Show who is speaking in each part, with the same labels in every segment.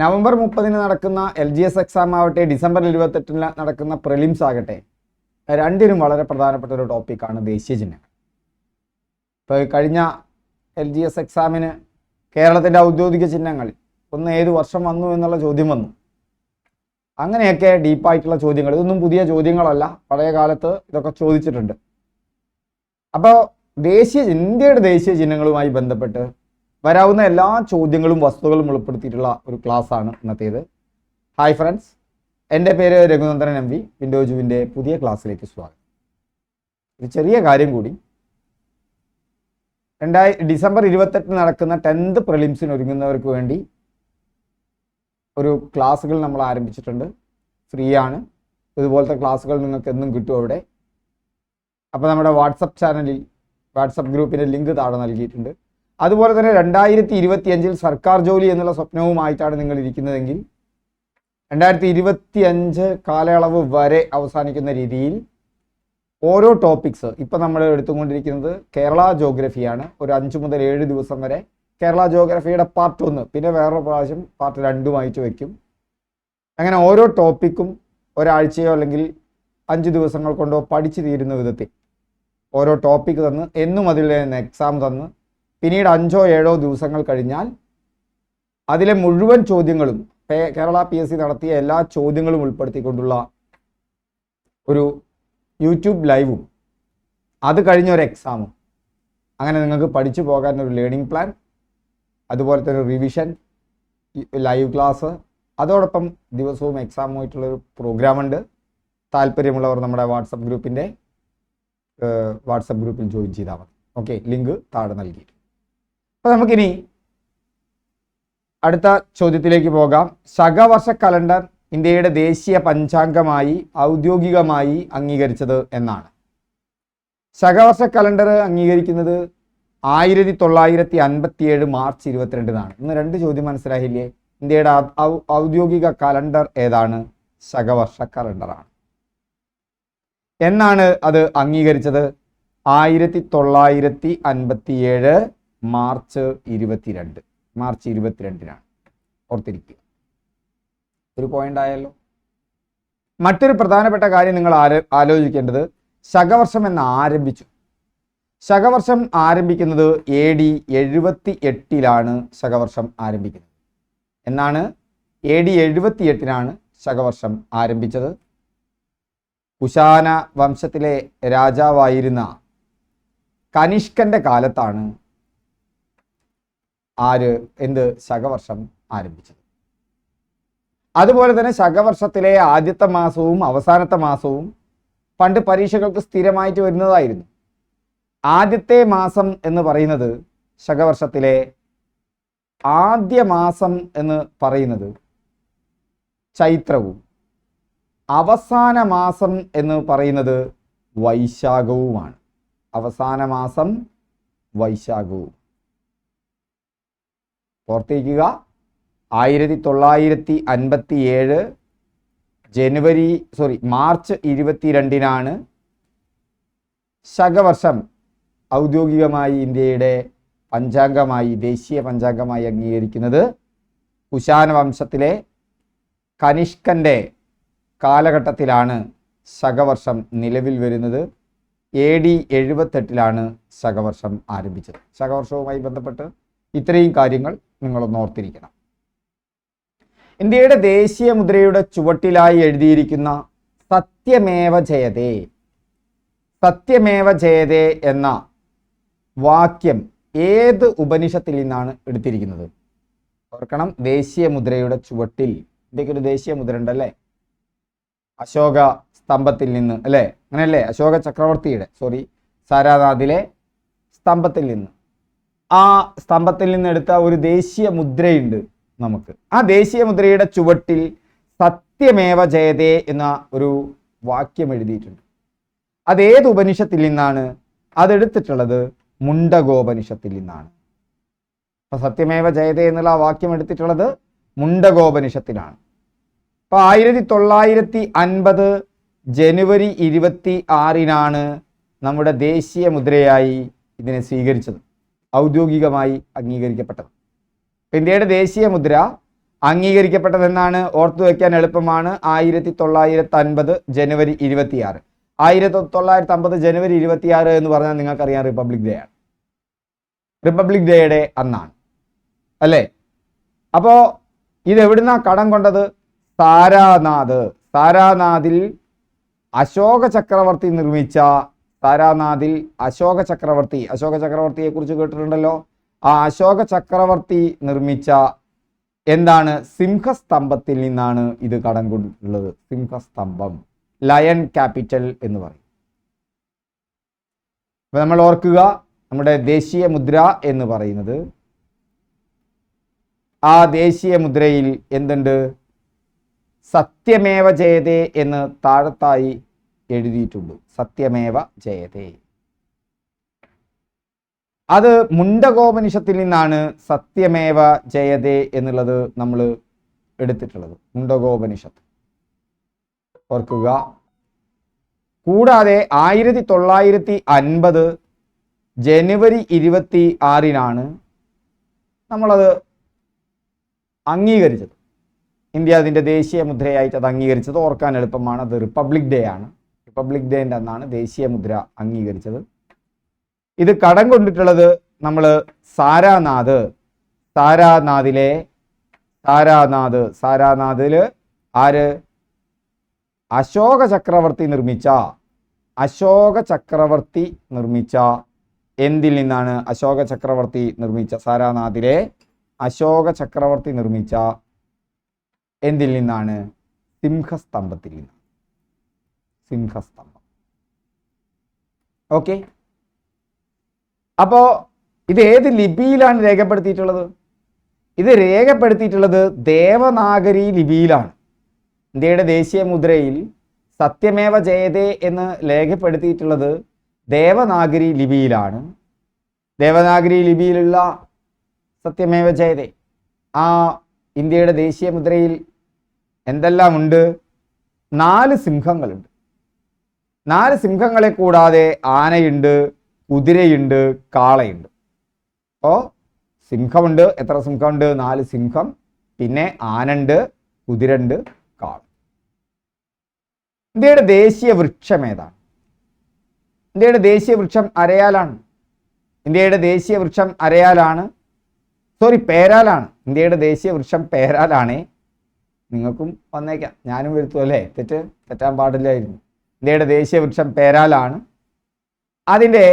Speaker 1: November 30 നടക്കുന്ന LGS exam ആവട്ടെ, December 28 നടക്കുന്ന പ്രിലിംസ് ആകട്ടെ, രണ്ടിനും വളരെ പ്രധാനപ്പെട്ട ഒരു ടോപ്പിക്കാണ് ദേശീയ ചിഹ്നങ്ങൾ. ഇപ്പോൾ കഴിഞ്ഞ LGS എക്സാമിന് കേരളത്തിൻ്റെ ഔദ്യോഗിക ചിഹ്നങ്ങൾ ഒന്ന് ഏത് വർഷം വന്നു എന്നുള്ള ചോദ്യം വന്നു. അങ്ങനെയൊക്കെ ഡീപ്പായിട്ടുള്ള ചോദ്യങ്ങൾ, ഇതൊന്നും പുതിയ ചോദ്യങ്ങളല്ല, പഴയ കാലത്ത് ഇതൊക്കെ ചോദിച്ചിട്ടുണ്ട്. അപ്പോൾ ഇന്ത്യയുടെ ദേശീയ ചിഹ്നങ്ങളുമായി ബന്ധപ്പെട്ട് വരാവുന്ന എല്ലാ ചോദ്യങ്ങളും വസ്തുതകളും ഉൾപ്പെടുത്തിയിട്ടുള്ള ഒരു ക്ലാസ്സാണ് ഇന്നത്തേത്. ഹായ് ഫ്രണ്ട്സ്, എൻ്റെ പേര് രഘുനന്ദനൻ MV. വിൻഡോജുവിൻ്റെ പുതിയ ക്ലാസ്സിലേക്ക് സ്വാഗതം. ഒരു ചെറിയ കാര്യം കൂടി, ഡിസംബർ 28 നടക്കുന്ന 10th പ്രിലിംസിന് ഒരുങ്ങുന്നവർക്ക് വേണ്ടി ഒരു ക്ലാസ്സുകൾ നമ്മൾ ആരംഭിച്ചിട്ടുണ്ട്. ഫ്രീ ആണ്. ഇതുപോലത്തെ ക്ലാസ്സുകൾ നിങ്ങൾക്ക് എന്നും കിട്ടും അവിടെ. അപ്പോൾ നമ്മുടെ വാട്സപ്പ് ഗ്രൂപ്പിൻ്റെ ലിങ്ക് താഴെ നൽകിയിട്ടുണ്ട്. അതുപോലെ തന്നെ 2025 സർക്കാർ ജോലി എന്നുള്ള സ്വപ്നവുമായിട്ടാണ് നിങ്ങൾ ഇരിക്കുന്നതെങ്കിൽ 2025 കാലയളവ് വരെ അവസാനിക്കുന്ന രീതിയിൽ ഓരോ ടോപ്പിക്സ്, ഇപ്പം നമ്മൾ എടുത്തുകൊണ്ടിരിക്കുന്നത് കേരള ജോഗ്രഫിയാണ്. ഒരു 5 മുതൽ 7 ദിവസം വരെ കേരള ജോഗ്രഫിയുടെ പാർട്ട് 1, പിന്നെ വേറൊരു പ്രാവശ്യം പാർട്ട് 2 വയ്ക്കും. അങ്ങനെ ഓരോ ടോപ്പിക്കും ഒരാഴ്ചയോ അല്ലെങ്കിൽ 5 ദിവസങ്ങൾ കൊണ്ടോ പഠിച്ചു തീരുന്ന വിധത്തിൽ ഓരോ ടോപ്പിക്ക് തന്ന് എന്നും അതിൽ നിന്ന് എക്സാം തന്ന് പിന്നീട് 5-7 ദിവസങ്ങൾ കഴിഞ്ഞാൽ അതിലെ മുഴുവൻ ചോദ്യങ്ങളും കേരള PSC നടത്തിയ എല്ലാ ചോദ്യങ്ങളും ഉൾപ്പെടുത്തിക്കൊണ്ടുള്ള ഒരു യൂട്യൂബ് ലൈവും അത് കഴിഞ്ഞൊരു എക്സാമും, അങ്ങനെ നിങ്ങൾക്ക് പഠിച്ചു പോകാൻ ഒരു ലേണിംഗ് പ്ലാൻ, അതുപോലത്തെ ഒരു റിവിഷൻ, ലൈവ് ക്ലാസ്, അതോടൊപ്പം ദിവസവും എക്സാമുമായിട്ടുള്ളൊരു പ്രോഗ്രാമുണ്ട്. താല്പര്യമുള്ളവർ നമ്മുടെ വാട്സപ്പ് ഗ്രൂപ്പിൽ ജോയിൻ ചെയ്താൽ മതി. ഓക്കെ, ലിങ്ക് താഴെ നൽകി. അപ്പോൾ നമുക്കിനി അടുത്ത ചോദ്യത്തിലേക്ക് പോകാം. ശകവർഷ കലണ്ടർ ഇന്ത്യയുടെ ദേശീയ പഞ്ചാംഗമായി ഔദ്യോഗികമായി അംഗീകരിച്ചത് എന്നാണ്. ശകവർഷ കലണ്ടർ അംഗീകരിക്കുന്നത് 1957 മാർച്ച് 22 ഇന്ന് 2 ചോദ്യം മനസ്സിലായില്ലേ? ഇന്ത്യയുടെ ഔദ്യോഗിക കലണ്ടർ ഏതാണ്? ശകവർഷ കലണ്ടറാണ്. എന്നാണ് അത് അംഗീകരിച്ചത്? 1957 മാർച്ച് 22 ഓർത്തിരിക്കുക. ഒരു പോയിന്റ് ആയല്ലോ. മറ്റൊരു പ്രധാനപ്പെട്ട കാര്യം നിങ്ങൾ ആലോചിക്കേണ്ടത്, ശകവർഷം എന്ന് ആരംഭിച്ചു. ശകവർഷം ആരംഭിക്കുന്നത് AD 78 ശകവർഷം ആരംഭിക്കുന്നത്. എന്നാണ്? AD 78 ശകവർഷം ആരംഭിച്ചത്. കുശാന വംശത്തിലെ രാജാവായിരുന്ന കനിഷ്കന്റെ കാലത്താണ് ശകവർഷം ആരംഭിച്ചത്. അതുപോലെ തന്നെ ശകവർഷത്തിലെ ആദ്യത്തെ മാസവും അവസാനത്തെ മാസവും പണ്ട് പരീക്ഷകൾക്ക് സ്ഥിരമായിട്ട് വരുന്നതായിരുന്നു. ആദ്യത്തെ മാസം എന്ന് പറയുന്നത് ശകവർഷത്തിലെ ആദ്യ മാസം എന്ന് പറയുന്നത് ചൈത്രവും അവസാന മാസം എന്ന് പറയുന്നത് വൈശാഖവുമാണ്. അവസാന മാസം വൈശാഖവും. ഓർത്തിരിക്കുക, 1957 മാർച്ച് 22 ശകവർഷം ഔദ്യോഗികമായി ഇന്ത്യയുടെ പഞ്ചാംഗമായി, ദേശീയ പഞ്ചാംഗമായി അംഗീകരിക്കുന്നത്. കുശാന വംശത്തിലെ കനിഷ്കന്റെ കാലഘട്ടത്തിലാണ് ശകവർഷം നിലവിൽ വരുന്നത്. AD 78 ശകവർഷം ആരംഭിച്ചത്. ശകവർഷവുമായി ബന്ധപ്പെട്ട് ഇത്രയും കാര്യങ്ങൾ നിങ്ങളൊന്ന് ഓർത്തിരിക്കണം. ഇന്ത്യയുടെ ദേശീയ മുദ്രയുടെ ചുവട്ടിലായി എഴുതിയിരിക്കുന്ന സത്യമേവ ജയതേ, സത്യമേവ ജയതേ എന്ന വാക്യം ഏത് ഉപനിഷത്തിൽ നിന്നാണ് എടുത്തിരിക്കുന്നത്? ഓർക്കണം, ദേശീയ മുദ്രയുടെ ചുവട്ടിൽ ഇന്ത്യക്ക് ഒരു ദേശീയ മുദ്ര ഉണ്ടല്ലേ, അശോക സ്തംഭത്തിൽ നിന്ന് അല്ലേ, അങ്ങനെയല്ലേ? അശോക ചക്രവർത്തിയുടെ സാരാനാഥിലെ സ്തംഭത്തിൽ നിന്ന്, ആ സ്തംഭത്തിൽ നിന്ന് എടുത്ത ഒരു ദേശീയ മുദ്രയുണ്ട് നമുക്ക്. ആ ദേശീയ മുദ്രയുടെ ചുവട്ടിൽ സത്യമേവ ജയതേ എന്ന ഒരു വാക്യം എഴുതിയിട്ടുണ്ട്. അതേത് ഉപനിഷത്തിൽ നിന്നാണ്? അതെടുത്തിട്ടുള്ളത് മുണ്ടകോപനിഷത്തിൽ നിന്നാണ്. അപ്പൊ സത്യമേവ ജയതേ എന്നുള്ള ആ വാക്യം എടുത്തിട്ടുള്ളത് മുണ്ടകോപനിഷത്തിലാണ്. അപ്പൊ 1950 ജനുവരി 26 നമ്മുടെ ദേശീയ മുദ്രയായി ഇതിനെ സ്വീകരിച്ചത്, ഔദ്യോഗികമായി അംഗീകരിക്കപ്പെട്ടത്. ഇന്ത്യയുടെ ദേശീയ മുദ്ര അംഗീകരിക്കപ്പെട്ടതെന്നാണ്? ഓർത്തു വയ്ക്കാൻ എളുപ്പമാണ്. 1950 ജനുവരി 26. 1950 ജനുവരി 26 എന്ന് പറഞ്ഞാൽ നിങ്ങൾക്കറിയാം റിപ്പബ്ലിക് ഡേ ആണ്. റിപ്പബ്ലിക് ഡേയുടെ അന്നാണ് അല്ലേ? അപ്പോ ഇത് എവിടുന്നാ കടം കൊണ്ടത്? സാരാനാഥ്. സാരാനാഥിൽ അശോക ചക്രവർത്തി നിർമ്മിച്ച അശോക ചക്രവർത്തിയെ കുറിച്ച് കേട്ടിട്ടുണ്ടല്ലോ. ആ അശോക ചക്രവർത്തി നിർമ്മിച്ച എന്താണ്? സിംഹസ്തംഭത്തിൽ നിന്നാണ് ഇത് കടം കൊണ്ടിട്ടുള്ളത്. സിംഹസ്തംഭം, ലയൺ ക്യാപിറ്റൽ എന്ന് പറയും. അപ്പൊ നമ്മൾ ഓർക്കുക, നമ്മുടെ ദേശീയ മുദ്ര എന്ന് പറയുന്നത്, ആ ദേശീയ മുദ്രയിൽ എന്തുണ്ട്? സത്യമേവ ജയതേ എന്ന് താഴത്തായി എഴുതിയിട്ടുണ്ട്. സത്യമേവ ജയതേ. അത് മുണ്ടകോപനിഷത്തിൽ നിന്നാണ് സത്യമേവ ജയതേ എന്നുള്ളത് നമ്മൾ എടുത്തിട്ടുള്ളത്. മുണ്ടകോപനിഷത്ത് ഓർക്കുക. കൂടാതെ 1950 ജനുവരി 26 നമ്മളത് അംഗീകരിച്ചത്. ഇന്ത്യ അതിൻ്റെ ദേശീയ മുദ്രയായിട്ട് അത് അംഗീകരിച്ചത്. ഓർക്കാൻ എളുപ്പമാണ്. അത് റിപ്പബ്ലിക് ഡേ ആണ്. റിപ്പബ്ലിക് ഡേൻ്റെ അന്നാണ് ദേശീയ മുദ്ര അംഗീകരിച്ചത്. ഇത് കടം കൊണ്ടിട്ടുള്ളത് നമ്മൾ സാരാനാഥില് ആര്? അശോക ചക്രവർത്തി നിർമ്മിച്ച എന്തിൽ നിന്നാണ്? അശോക ചക്രവർത്തി നിർമ്മിച്ച സാരാനാഥിലെ അശോക ചക്രവർത്തി നിർമ്മിച്ച എന്തിൽ നിന്നാണ്? സിംഹസ്തംഭത്തിൽ നിന്നാണ്. സിംഹസ്തംഭം. ഓക്കെ. അപ്പോ ഇത് ഏത് ലിപിയിലാണ് രേഖപ്പെടുത്തിയിട്ടുള്ളത്? ഇത് രേഖപ്പെടുത്തിയിട്ടുള്ളത് ദേവനാഗരി ലിപിയിലാണ്. ഇന്ത്യയുടെ ദേശീയ മുദ്രയിൽ സത്യമേവ ജയതേ എന്ന് രേഖപ്പെടുത്തിയിട്ടുള്ളത് ദേവനാഗരി ലിപിയിലാണ്. ദേവനാഗരി ലിപിയിലുള്ള സത്യമേവ ജയതേ, ആ ഇന്ത്യയുടെ ദേശീയ മുദ്രയിൽ എന്തെല്ലാം ഉണ്ട്? 4 സിംഹങ്ങളുണ്ട്. 4 സിംഹങ്ങളെ കൂടാതെ ആനയുണ്ട്, കുതിരയുണ്ട്, കാളയുണ്ട്. അപ്പോൾ സിംഹമുണ്ട്. എത്ര സിംഹമുണ്ട്? 4 സിംഹം. പിന്നെ ആനണ്ട്, കുതിരണ്ട്, കാള. ഇന്ത്യയുടെ ദേശീയ വൃക്ഷം ഏതാണ്? ഇന്ത്യയുടെ ദേശീയ വൃക്ഷം അരയാലാണ്. പേരാലാണ്. ഇന്ത്യയുടെ ദേശീയ വൃക്ഷം പേരാലാണ്. നിങ്ങൾക്കും വന്നേക്കാം, ഞാനും വരുത്തും അല്ലേ? തെറ്റാൻ പാടില്ലായിരുന്നു. ഇന്ത്യയുടെ ദേശീയ വൃക്ഷം പേരാലാണ്. അതിൻ്റെ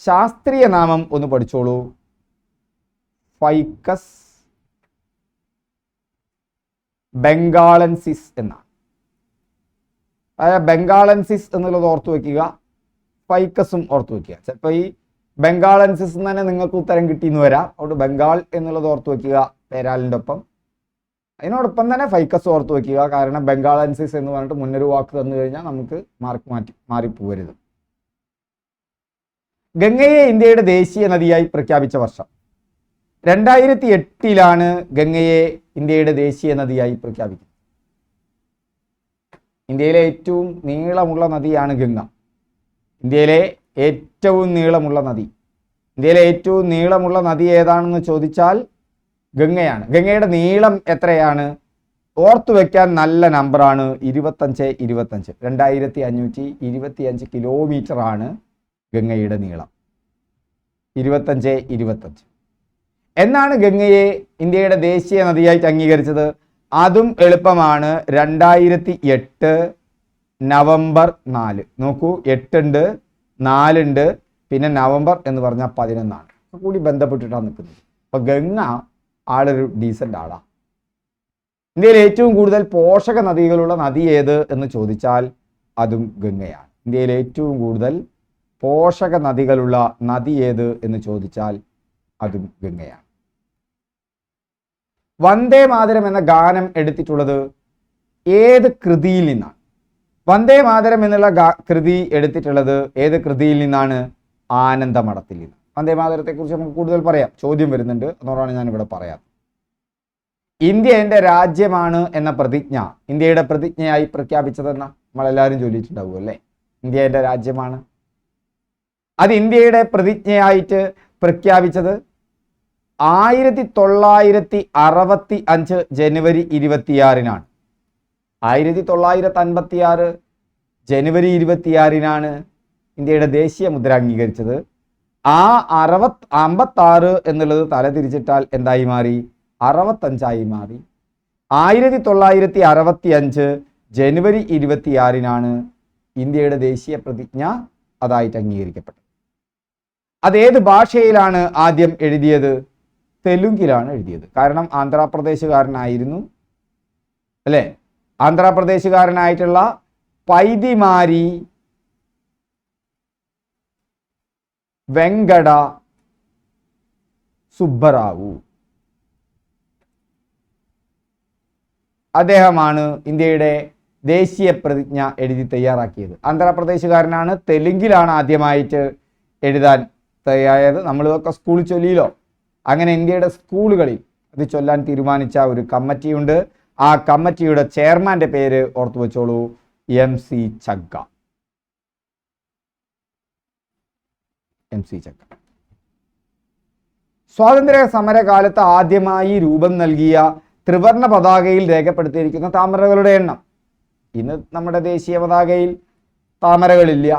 Speaker 1: ശാസ്ത്രീയ നാമം ഒന്ന് പഠിച്ചോളൂ. ഫൈക്കസ് ബംഗാളൻസിസ് എന്നാണ്. ബംഗാളൻസിസ് എന്നുള്ളത് ഓർത്തു വയ്ക്കുക, ഫൈക്കസും ഓർത്തു വയ്ക്കുക. ചിലപ്പോൾ ഈ ബംഗാളൻസിസ് എന്ന് തന്നെ നിങ്ങൾക്ക് ഉത്തരം കിട്ടിയെന്ന് വരാം. അതുകൊണ്ട് ബംഗാൾ എന്നുള്ളത് ഓർത്തു വയ്ക്കുക പേരാലിൻ്റെ ഒപ്പം. അതിനോടൊപ്പം തന്നെ ഫൈക്കസ് ഓർത്തു വയ്ക്കുക. കാരണം ബംഗാളൻസിസ് എന്ന് പറഞ്ഞിട്ട് മുന്നൊരു വാക്ക് തന്നു കഴിഞ്ഞാൽ നമുക്ക് മാറിപ്പോകരുത്. ഗംഗയെ ഇന്ത്യയുടെ ദേശീയ നദിയായി പ്രഖ്യാപിച്ച വർഷം 2008 ഗംഗയെ ഇന്ത്യയുടെ ദേശീയ നദിയായി പ്രഖ്യാപിക്കുന്നത്. ഇന്ത്യയിലെ ഏറ്റവും നീളമുള്ള നദിയാണ് ഗംഗ. ഇന്ത്യയിലെ ഏറ്റവും നീളമുള്ള നദി ഏതാണെന്ന് ചോദിച്ചാൽ ഗംഗയാണ്. ഗംഗയുടെ നീളം എത്രയാണ്? ഓർത്തു വയ്ക്കാൻ നല്ല നമ്പറാണ് 25. 2525 കിലോമീറ്റർ ആണ് ഗംഗയുടെ നീളം. 25 എന്നാണ് ഗംഗയെ ഇന്ത്യയുടെ ദേശീയ നദിയായിട്ട് അംഗീകരിച്ചത്. അതും എളുപ്പമാണ്. 2008 നവംബർ 4. നോക്കൂ, 8 ഉണ്ട്, 4 ഉണ്ട്, പിന്നെ നവംബർ എന്ന് പറഞ്ഞാൽ 11 കൂടി ബന്ധപ്പെട്ടിട്ടാണ് നിൽക്കുന്നത്. അപ്പൊ ഗംഗ ആളൊരു ഡീസൻ്റ് ആളാണ്. ഇന്ത്യയിൽ ഏറ്റവും കൂടുതൽ പോഷക നദികളുള്ള നദി ഏത് എന്ന് ചോദിച്ചാൽ അതും ഗംഗയാണ്. ഇന്ത്യയിൽ ഏറ്റവും കൂടുതൽ പോഷക നദികളുള്ള നദി ഏത് എന്ന് ചോദിച്ചാൽ അതും ഗംഗയാണ്. വന്ദേ മാതരം എന്ന ഗാനം എടുത്തിട്ടുള്ളത് ഏത് കൃതിയിൽ നിന്നാണ്? വന്ദേ മാതരം എന്നുള്ള കൃതി എടുത്തിട്ടുള്ളത് ഏത് കൃതിയിൽ നിന്നാണ്? ആനന്ദമഠത്തിൽ നിന്ന്. വന്ദേ മാതരത്തെക്കുറിച്ച് നമുക്ക് കൂടുതൽ പറയാം, ചോദ്യം വരുന്നുണ്ട്, അതുകൊണ്ടാണ് ഞാനിവിടെ പറയാം. ഇന്ത്യ എൻ്റെ രാജ്യമാണ് എന്ന പ്രതിജ്ഞ ഇന്ത്യയുടെ പ്രതിജ്ഞയായി പ്രഖ്യാപിച്ചതെന്ന നമ്മളെല്ലാവരും ചൊല്ലിയിട്ടുണ്ടാവും അല്ലേ? ഇന്ത്യ എൻ്റെ രാജ്യമാണ്. അത് ഇന്ത്യയുടെ പ്രതിജ്ഞയായിട്ട് പ്രഖ്യാപിച്ചത് 1965 ജനുവരി 26-നാണ്. 1956 ജനുവരി 26-നാണ് ഇന്ത്യയുടെ ദേശീയ മുദ്ര അംഗീകരിച്ചത്. ആ 56 എന്നുള്ളത് തലതിരിച്ചിട്ടാൽ എന്തായി മാറി? 65 മാറി. 1965 ജനുവരി 26-നാണ് ഇന്ത്യയുടെ ദേശീയ പ്രതിജ്ഞ അതായിട്ട് അംഗീകരിക്കപ്പെട്ടത്. അതേത് ഭാഷയിലാണ് ആദ്യം എഴുതിയത്? തെലുങ്കിലാണ് എഴുതിയത്. കാരണം ആന്ധ്രാപ്രദേശുകാരനായിരുന്നു, അല്ലേ? ആന്ധ്രാപ്രദേശുകാരനായിട്ടുള്ള പൈതിമാരി വെങ്കട സുബ്ബറാവു, അദ്ദേഹമാണ് ഇന്ത്യയുടെ ദേശീയ പ്രതിജ്ഞ എഴുതി തയ്യാറാക്കിയത്. ആന്ധ്രാപ്രദേശുകാരനാണ്. തെലുങ്കിലാണ് ആദ്യമായിട്ട് എഴുതാൻ തയ്യാറായത്. നമ്മളിതൊക്കെ സ്കൂളിൽ ചൊല്ലിയില്ലോ. അങ്ങനെ ഇന്ത്യയുടെ സ്കൂളുകളിൽ അത് ചൊല്ലാൻ തീരുമാനിച്ച ഒരു കമ്മിറ്റിയുണ്ട്. ആ കമ്മിറ്റിയുടെ ചെയർമാന്റെ പേര് ഓർത്തു വെച്ചോളൂ, MC ചഗ്ഗ. MC ചഗ്ഗ സ്വാതന്ത്ര്യ സമരകാലത്ത് ആദ്യമായി രൂപം നൽകിയ ത്രിവർണ പതാകയിൽ രേഖപ്പെടുത്തിയിരിക്കുന്ന താമരകളുടെ എണ്ണം. ഇന്ന് നമ്മുടെ ദേശീയ പതാകയിൽ താമരകളില്ല,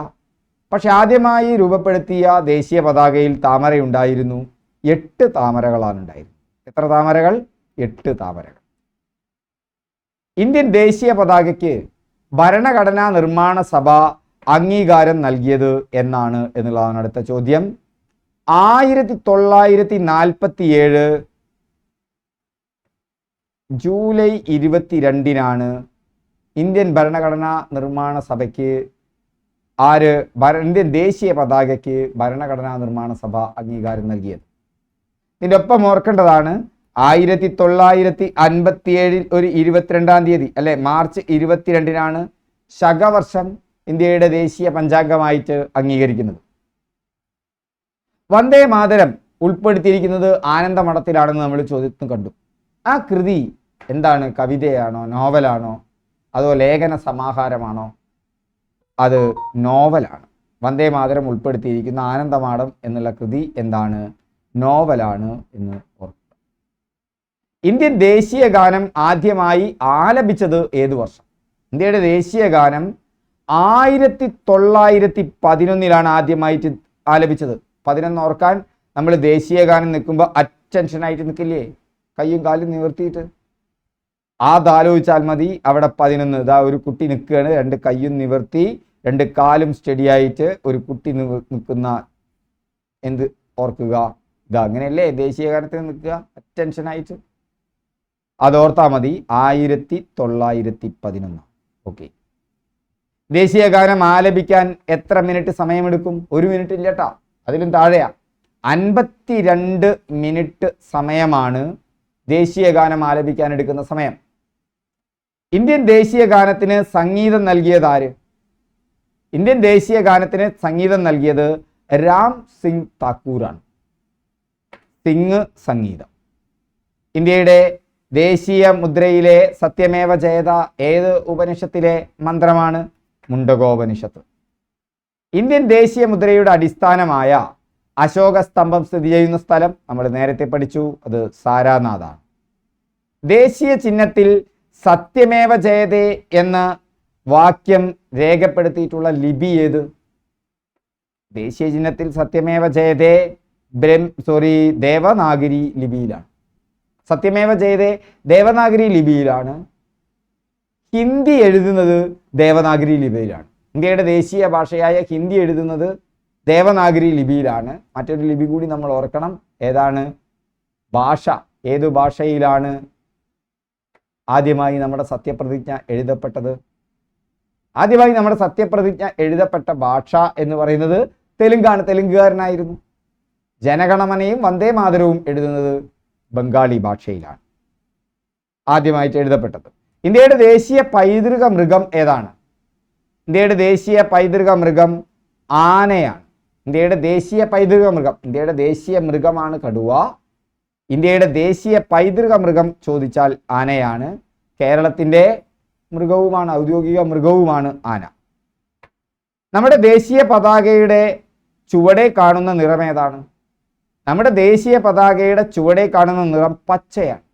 Speaker 1: പക്ഷെ ആദ്യമായി രൂപപ്പെടുത്തിയ ദേശീയ പതാകയിൽ താമരയുണ്ടായിരുന്നു. 8 താമരകളാണ് ഉണ്ടായിരുന്നത്. എത്ര താമരകൾ? 8 താമരകൾ. ഇന്ത്യൻ ദേശീയ പതാകയ്ക്ക് ഭരണഘടനാ നിർമ്മാണ സഭ അംഗീകാരം നൽകിയത് എന്നാണ് എന്നുള്ളതാണ് അടുത്ത ചോദ്യം. 1947 ജൂലൈ 22-നാണ് ഇന്ത്യൻ ഭരണഘടനാ നിർമ്മാണ സഭയ്ക്ക് ഇന്ത്യൻ ദേശീയ പതാകയ്ക്ക് ഭരണഘടനാ നിർമ്മാണ സഭ അംഗീകാരം നൽകിയത്. ഇതിൻ്റെ ഒപ്പം ഓർക്കേണ്ടതാണ്, 1957 ഒരു 22-ാം തീയതി അല്ലെ, മാർച്ച് 22-നാണ് ശകവർഷം ഇന്ത്യയുടെ ദേശീയ പഞ്ചാംഗമായിട്ട് അംഗീകരിക്കുന്നത്. വന്ദേ മാതരം ഉൾപ്പെടുത്തിയിരിക്കുന്നത് ആനന്ദമഠത്തിലാണെന്ന് നമ്മൾ ചോദ്യത്തിന് കണ്ടു. ആ കൃതി എന്താണ്? കവിതയാണോ, നോവലാണോ, അതോ ലേഖന സമാഹാരമാണോ? അത് നോവലാണ്. വന്ദേ മാതരം ഉൾപ്പെടുത്തിയിരിക്കുന്ന ആനന്ദമാടം എന്നുള്ള കൃതി എന്താണ്? നോവലാണ് എന്ന് ഓർക്കുക. ഇന്ത്യൻ ദേശീയ ഗാനം ആദ്യമായി ആലപിച്ചത് ഏത് വർഷം? ഇന്ത്യയുടെ ദേശീയ ഗാനം 1911-ലാണ് ആദ്യമായിട്ട് ആലപിച്ചത്. 11 ഓർക്കാൻ നമ്മൾ ദേശീയ ഗാനം നിൽക്കുമ്പോൾ അറ്റൻഷനായിട്ട് നിൽക്കില്ലേ, കയ്യും കാലും നിവർത്തിയിട്ട്? അതാലോചിച്ചാൽ മതി. അവിടെ 11, ഇതാ ഒരു കുട്ടി നിൽക്കുകയാണ്, 2 കയ്യും നിവർത്തി 2 കാലും സ്റ്റഡിയായിട്ട് ഒരു കുട്ടി നിൽക്കുന്ന എന്ത് ഓർക്കുക? ഇതാ അങ്ങനെയല്ലേ ദേശീയ ഗാനത്തിൽ നിൽക്കുക, അറ്റൻഷനായിട്ട്. അതോർത്താൽ മതി. 1911. ഓക്കെ. ദേശീയ ഗാനം ആലപിക്കാൻ എത്ര മിനിറ്റ് സമയമെടുക്കും? 1 മിനിറ്റ് ഇല്ല കേട്ടോ, അതിലും താഴെയാ. 52 മിനിറ്റ് സമയമാണ് ദേശീയ ഗാനം ആലപിക്കാൻ എടുക്കുന്ന സമയം. ഇന്ത്യൻ ദേശീയ ഗാനത്തിന് സംഗീതം നൽകിയത് ആര്? ഇന്ത്യൻ ദേശീയ ഗാനത്തിന് സംഗീതം നൽകിയത് രാം സിംഗ് താക്കൂറാണ്. സിംഗ് സംഗീതം. ഇന്ത്യയുടെ ദേശീയ മുദ്രയിലെ സത്യമേവ ജയത ഏത് ഉപനിഷത്തിലെ മന്ത്രമാണ്? മുണ്ടകോപനിഷത്ത്. ഇന്ത്യൻ ദേശീയ മുദ്രയുടെ അടിസ്ഥാനമായ അശോക സ്തംഭം സ്ഥിതി ചെയ്യുന്ന സ്ഥലം നമ്മൾ നേരത്തെ പഠിച്ചു, അത് സാരാനാഥാണ്. ദേശീയ ചിഹ്നത്തിൽ സത്യമേവ ജയതേ എന്ന വാക്യം രേഖപ്പെടുത്തിയിട്ടുള്ള ലിപി ഏത്? ദേശീയ ചിഹ്നത്തിൽ സത്യമേവ ജയതേ ദേവനാഗരി ലിപിയിലാണ്. സത്യമേവ ജയതേ ദേവനാഗരി ലിപിയിലാണ്. ഹിന്ദി എഴുതുന്നത് ദേവനാഗരി ലിപിയിലാണ്. ഇന്ത്യയുടെ ദേശീയ ഭാഷയായ ഹിന്ദി എഴുതുന്നത് ദേവനാഗരി ലിപിയിലാണ്. മറ്റൊരു ലിപി കൂടി നമ്മൾ ഓർക്കണം, ഏതാണ്? ഭാഷ. ഏതു ഭാഷയിലാണ് ആദ്യമായി നമ്മുടെ സത്യപ്രതിജ്ഞ എഴുതപ്പെട്ടത്? ആദ്യമായി നമ്മുടെ സത്യപ്രതിജ്ഞ എഴുതപ്പെട്ട ഭാഷ എന്ന് പറയുന്നത് തെലുങ്കാണ്. തെലുങ്കുകാരനായിരുന്നു. ജനഗണമനയും വന്ദേ മാതരവും എഴുതുന്നത് ബംഗാളി ഭാഷയിലാണ് ആദ്യമായിട്ട് എഴുതപ്പെട്ടത്. ഇന്ത്യയുടെ ദേശീയ പൈതൃക മൃഗം ഏതാണ്? ഇന്ത്യയുടെ ദേശീയ പൈതൃക മൃഗം ആനയാണ്. ഇന്ത്യയുടെ ദേശീയ പൈതൃക മൃഗം, ഇന്ത്യയുടെ ദേശീയ മൃഗമാണ് കടുവ. ഇന്ത്യയുടെ ദേശീയ പൈതൃക മൃഗം ചോദിച്ചാൽ ആനയാണ്. കേരളത്തിൻ്റെ മൃഗവുമാണ്, ഔദ്യോഗിക മൃഗവുമാണ് ആന. നമ്മുടെ ദേശീയ പതാകയുടെ ചുവടെ കാണുന്ന നിറം ഏതാണ്? നമ്മുടെ ദേശീയ പതാകയുടെ ചുവടെ കാണുന്ന നിറം പച്ചയാണ്.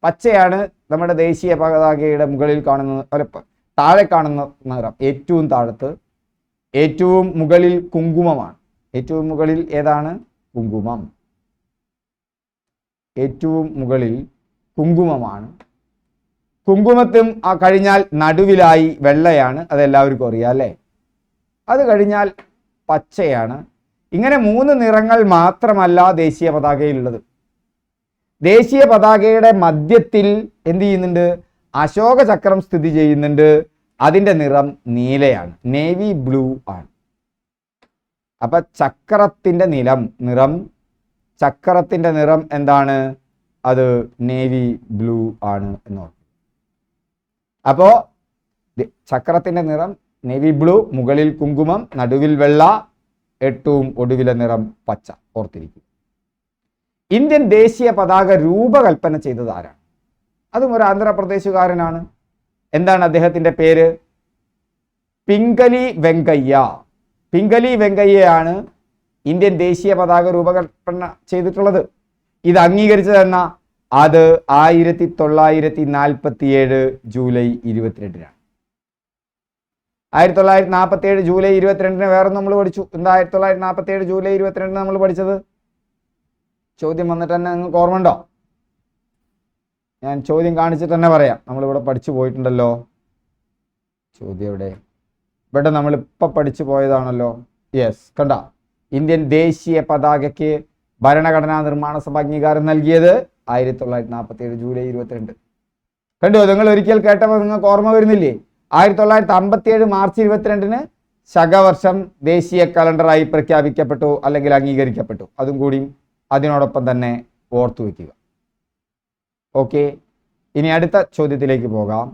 Speaker 1: പച്ചയാണ് നമ്മുടെ ദേശീയ പതാകയുടെ മുകളിൽ കാണുന്ന താഴെ കാണുന്ന നിറം. ഏറ്റവും താഴത്ത് ഏറ്റവും മുകളിൽ കുങ്കുമമാണ്. ഏറ്റവും മുകളിൽ ഏതാണ്? കുങ്കുമം. ഏറ്റവും മുകളിൽ കുങ്കുമമാണ്. കുങ്കുമത്തും കഴിഞ്ഞാൽ നടുവിലായി വെള്ളയാണ്, അതെല്ലാവർക്കും അറിയാം അല്ലേ. അത് കഴിഞ്ഞാൽ പച്ചയാണ്. ഇങ്ങനെ 3 നിറങ്ങൾ മാത്രമല്ല ദേശീയ പതാകയിലുള്ളത്. ദേശീയ പതാകയുടെ മധ്യത്തിൽ എന്ത് ചെയ്യുന്നുണ്ട്? അശോക ചക്രം സ്ഥിതി ചെയ്യുന്നുണ്ട്. അതിൻ്റെ നിറം നീലയാണ്, നേവി ബ്ലൂ ആണ്. അപ്പൊ ചക്രത്തിന്റെ നിറം എന്താണ്? അത് നേവി ബ്ലൂ ആണ് എന്ന് ഓർക്കും. അപ്പോ ചക്രത്തിന്റെ നിറം നേവി ബ്ലൂ, മുകളിൽ കുങ്കുമം, നടുവിൽ വെള്ള, ഏറ്റവും ഒടുവിലെ നിറം പച്ച. ഓർത്തിരിക്കും. ഇന്ത്യൻ ദേശീയ പതാക രൂപകൽപ്പന ചെയ്തത് ആരാണ്? അതും ഒരു ആന്ധ്രാപ്രദേശുകാരനാണ്. എന്താണ് അദ്ദേഹത്തിന്റെ പേര്? പിംഗലി വെങ്കയ്യ. പിംഗലി വെങ്കയ്യയാണ് ഇന്ത്യൻ ദേശീയ പതാക രൂപകൽപ്പന ചെയ്തിട്ടുള്ളത്. ഇത് അംഗീകരിച്ചതെന്ന അത് 1947 ജൂലൈ 22-നാണ്. 1947 ജൂലൈ 22-ന് വേറെ നമ്മൾ പഠിച്ചു. എന്താ 1947 ജൂലൈ 22-ന് നമ്മൾ പഠിച്ചത്? ചോദ്യം വന്നിട്ട് തന്നെ നിങ്ങൾക്ക് ഓർമ്മയുണ്ടോ? ഞാൻ ചോദ്യം കാണിച്ചിട്ട് തന്നെ പറയാം. നമ്മളിവിടെ പഠിച്ചു പോയിട്ടുണ്ടല്ലോ. ചോദ്യം എവിടെ? ഇവിടെ നമ്മളിപ്പോൾ പഠിച്ചു പോയതാണല്ലോ. യെസ്, കണ്ട. ഇന്ത്യൻ ദേശീയ പതാകയ്ക്ക് ഭരണഘടനാ നിർമ്മാണ സഭ അംഗീകാരം നൽകിയത് 1947 ജൂലൈ 22. കണ്ടോ? നിങ്ങൾ ഒരിക്കൽ കേട്ടപ്പോൾ നിങ്ങൾക്ക് ഓർമ്മ വരുന്നില്ലേ? 1957 മാർച്ച് 22-ന് ശകവർഷം ദേശീയ കലണ്ടറായി പ്രഖ്യാപിക്കപ്പെട്ടു, അല്ലെങ്കിൽ അംഗീകരിക്കപ്പെട്ടു. അതും കൂടി അതിനോടൊപ്പം തന്നെ ഓർത്തു വയ്ക്കുക. ഓക്കെ, ഇനി അടുത്ത ചോദ്യത്തിലേക്ക് പോകാം.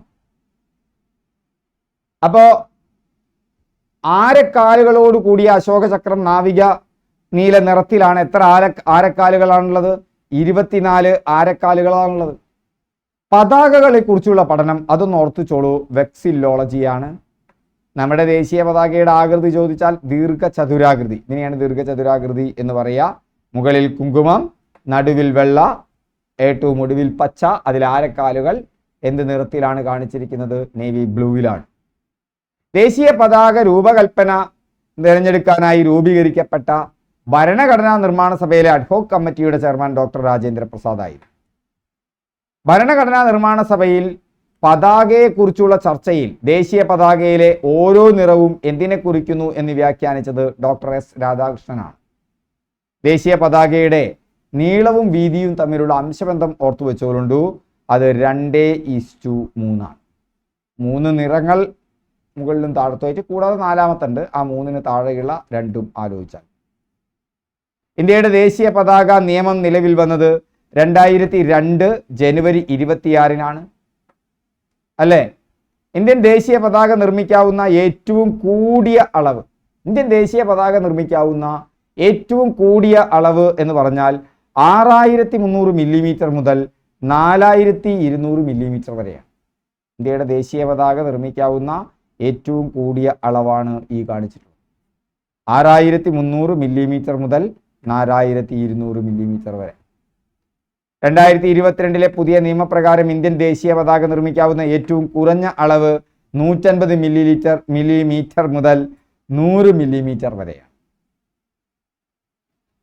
Speaker 1: അപ്പോ ആരക്കാലുകളോട് കൂടിയ അശോക ചക്രം നാവിക നീല നിറത്തിലാണ്. എത്ര ആരക്കാലുകളാണുള്ളത്? 24 ആരക്കാലുകളാണുള്ളത്. പതാകകളെ കുറിച്ചുള്ള പഠനം അതൊന്ന് ഓർത്തുചോളൂ. വെക്സിലോളജിയാണ്. നമ്മുടെ ദേശീയ പതാകയുടെ ആകൃതി ചോദിച്ചാൽ ദീർഘചതുരാകൃതി. ഇതിനെയാണ് ദീർഘചതുരാകൃതി എന്ന് പറയുക. മുകളിൽ കുങ്കുമം, നടുവിൽ വെള്ള, ഏറ്റവും ഒടുവിൽ പച്ച. അതിൽ ആരക്കാലുകൾ എന്ത് നിറത്തിലാണ് കാണിച്ചിരിക്കുന്നത്? നേവി ബ്ലൂവിലാണ്. ദേശീയ പതാക രൂപകൽപ്പന തിരഞ്ഞെടുക്കാനായി രൂപീകരിക്കപ്പെട്ട ഭരണഘടനാ നിർമ്മാണ സഭയിലെ അഡ്ഹോക് കമ്മിറ്റിയുടെ ചെയർമാൻ ഡോക്ടർ രാജേന്ദ്ര പ്രസാദ് ആയിരുന്നു. ഭരണഘടനാ നിർമ്മാണ സഭയിൽ പതാകയെക്കുറിച്ചുള്ള ചർച്ചയിൽ ദേശീയ പതാകയിലെ ഓരോ നിറവും എന്തിനെ കുറിക്കുന്നു എന്ന് വ്യാഖ്യാനിച്ചത് ഡോക്ടർ എസ് രാധാകൃഷ്ണനാണ്. ദേശീയ പതാകയുടെ നീളവും വീതിയും തമ്മിലുള്ള അംശബന്ധം ഓർത്തു വെച്ചുകൊണ്ടു. അത് 2:3 ആണ്. 3 നിറങ്ങൾ മുകളിലും താഴത്തുമായിട്ട്, കൂടാതെ 4-ാമത്തുണ്ട്. ആ 3-ന് താഴെയുള്ള 2ഉം ആലോചിച്ചാൽ. ഇന്ത്യയുടെ ദേശീയ പതാക നിയമം നിലവിൽ വന്നത് 2002 ജനുവരി 26-നാണ് അല്ലേ? ഇന്ത്യൻ ദേശീയ പതാക നിർമ്മിക്കാവുന്ന ഏറ്റവും കൂടിയ അളവ്, ഇന്ത്യൻ ദേശീയ പതാക നിർമ്മിക്കാവുന്ന ഏറ്റവും കൂടിയ അളവ് എന്ന് പറഞ്ഞാൽ 6300 മില്ലിമീറ്റർ മുതൽ 4200 മില്ലിമീറ്റർ വരെയാണ്. ഇന്ത്യയുടെ ദേശീയ പതാക നിർമ്മിക്കാവുന്ന ഏറ്റവും കൂടിയ അളവാണ് ഈ കാണിച്ചിട്ടുള്ളത്. 6300 മില്ലിമീറ്റർ മുതൽ 4200 മില്ലിമീറ്റർ വരെ. 2022-ലെ പുതിയ നിയമപ്രകാരം ഇന്ത്യൻ ദേശീയ പതാക നിർമ്മിക്കാവുന്ന ഏറ്റവും കുറഞ്ഞ അളവ് 150 മില്ലിമീറ്റർ മുതൽ 100 മില്ലിമീറ്റർ വരെയാണ്.